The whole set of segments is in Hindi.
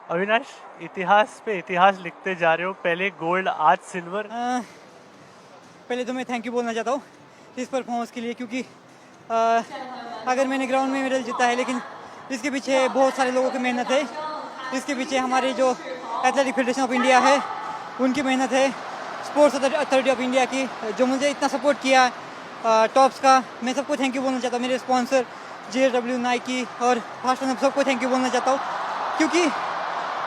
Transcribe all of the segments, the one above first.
अविनाश, इतिहास पे इतिहास लिखते जा रहे हो, पहले गोल्ड आज सिल्वर। पहले तो मैं थैंक यू बोलना चाहता हूँ इस परफॉर्मेंस के लिए, क्योंकि अगर मैंने ग्राउंड में मेडल जीता है, लेकिन इसके पीछे बहुत सारे लोगों की मेहनत है। इसके पीछे हमारे जो एथलेटिक फेडरेशन ऑफ इंडिया है उनकी मेहनत है, स्पोर्ट्स अथॉरिटी ऑफ इंडिया की, जो मुझे इतना सपोर्ट किया, टॉप्स का। मैं सबको थैंक यू बोलना चाहता हूँ, मेरे स्पॉन्सर JW, नाइकी और फास्ट फॉर्म, सबको थैंक यू बोलना चाहता हूँ, क्योंकि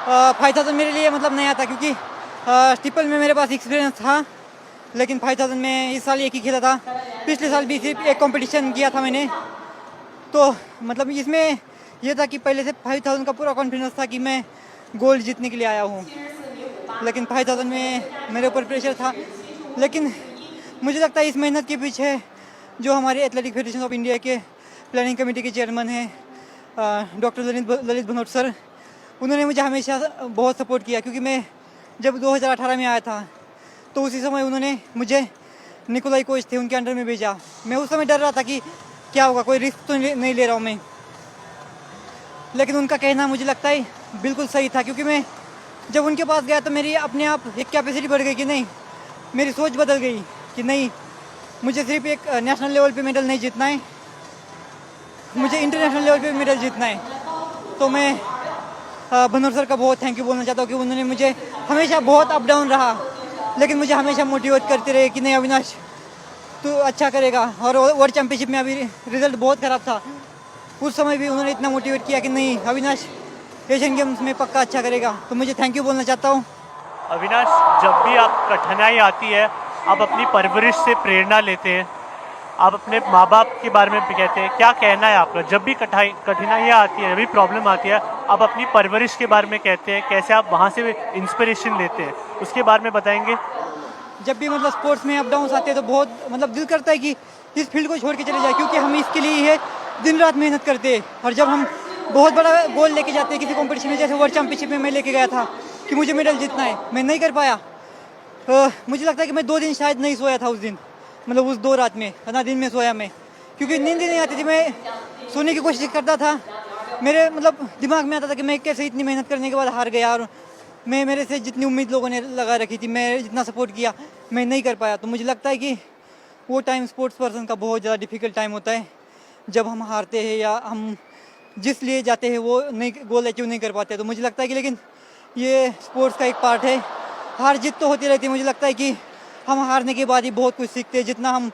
5000 मेरे लिए मतलब नया था, क्योंकि ट्रिपल में मेरे पास एक्सपीरियंस था, लेकिन 5000 में इस साल एक ही खेला था। पिछले साल भी सिर्फ एक कंपटीशन किया था मैंने, तो मतलब इसमें यह था कि पहले से 5000 का पूरा कॉन्फिडेंस था कि मैं गोल्ड जीतने के लिए आया हूँ, लेकिन 5000 में मेरे ऊपर प्रेशर था। लेकिन मुझे लगता है इस मेहनत के पीछे जो हमारे एथलेटिक फेडरेशन ऑफ इंडिया के प्लानिंग कमेटी के चेयरमैन हैं डॉक्टर ललित भनोट सर, उन्होंने मुझे हमेशा बहुत सपोर्ट किया, क्योंकि मैं जब 2018 में आया था तो उसी समय उन्होंने मुझे निकोलाई कोच थे उनके अंडर में भेजा। मैं उस समय डर रहा था कि क्या होगा, कोई रिस्क तो नहीं ले रहा हूँ मैं, लेकिन उनका कहना मुझे लगता है बिल्कुल सही था, क्योंकि मैं जब उनके पास गया तो मेरी अपने आप एक कैपेसिटी बढ़ गई कि नहीं, मेरी सोच बदल गई कि नहीं, मुझे सिर्फ एक नेशनल लेवल पे मेडल नहीं जीतना है, मुझे इंटरनेशनल लेवल पे मेडल जीतना है। तो मैं भनोट सर का बहुत थैंक यू बोलना चाहता हूँ कि उन्होंने मुझे हमेशा, बहुत अप डाउन रहा, लेकिन मुझे हमेशा मोटिवेट करते रहे कि नहीं अविनाश, तू अच्छा करेगा। और वर्ल्ड चैंपियनशिप में अभी रिजल्ट बहुत ख़राब था, उस समय भी उन्होंने इतना मोटिवेट किया कि नहीं अविनाश, एशियन गेम्स में पक्का अच्छा करेगा। तो मुझे थैंक यू बोलना चाहता हूँ। अविनाश, जब भी आप कठिनाई आती है, आप अपनी परवरिश से प्रेरणा लेते हैं, आप अपने माँ बाप के बारे में भी कहते हैं, क्या कहना है आपका? जब भी कठिनाइयाँ आती है, जब भी प्रॉब्लम आती है, आप अपनी परवरिश के बारे में कहते हैं, कैसे आप वहाँ से इंस्पिरेशन लेते हैं, उसके बारे में बताएंगे? जब भी मतलब स्पोर्ट्स में अप डाउन आते हैं तो बहुत मतलब दिल करता है कि इस फील्ड को छोड़ के चले जाए, क्योंकि हम इसके लिए ही दिन रात मेहनत करते हैं। और जब हम बहुत बड़ा गोल लेके जाते हैं किसी कॉम्पिटिशन में, जैसे वर्ल्ड चैंपियनशिप में मैं लेके गया था कि मुझे मेडल जीतना है, मैं नहीं कर पाया। मुझे लगता है कि मैं 2 दिन शायद नहीं सोया था उस दिन, मतलब उस 2 रात में, ना दिन में सोया मैं, क्योंकि नींद ही नहीं आती थी। मैं सोने की कोशिश करता था, मेरे मतलब दिमाग में आता था कि मैं कैसे इतनी मेहनत करने के बाद हार गया, और मेरे से जितनी उम्मीद लोगों ने लगा रखी थी, मैं जितना सपोर्ट किया, मैं नहीं कर पाया। तो मुझे लगता है कि वो टाइम स्पोर्ट्स पर्सन का बहुत ज़्यादा डिफ़िकल्ट टाइम होता है, जब हम हारते हैं या हम जिस लिए जाते हैं वो नहीं, गोल अचीव नहीं कर पाते। तो मुझे लगता है कि लेकिन ये स्पोर्ट्स का एक पार्ट है, हार जीत तो होती रहती है। मुझे लगता है कि हम हारने के बाद ही बहुत कुछ सीखते हैं, जितना हम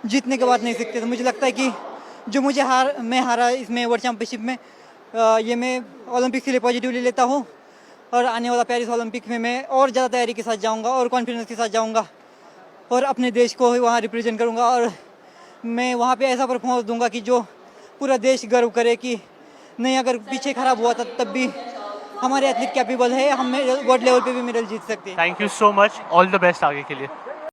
जीतने के बाद नहीं सीखते। तो मुझे लगता है कि जो मैं हारा इसमें वर्ल्ड चैम्पियनशिप में, ये मैं ओलंपिक के लिए पॉजिटिवली लेता हूँ, और आने वाला पेरिस ओलंपिक में मैं और ज़्यादा तैयारी के साथ जाऊँगा और कॉन्फिडेंस के साथ जाऊँगा, और अपने देश को वहाँ रिप्रेजेंट करूँगा, और मैं वहाँ पे ऐसा परफॉर्मेंस दूंगा कि जो पूरा देश गर्व करे कि नहीं, अगर पीछे खराब हुआ था तब भी हमारे एथलीट कैपेबल है, हम वर्ल्ड लेवल पे भी मेडल जीत सकते हैं। Thank you so much, all the best आगे के लिए।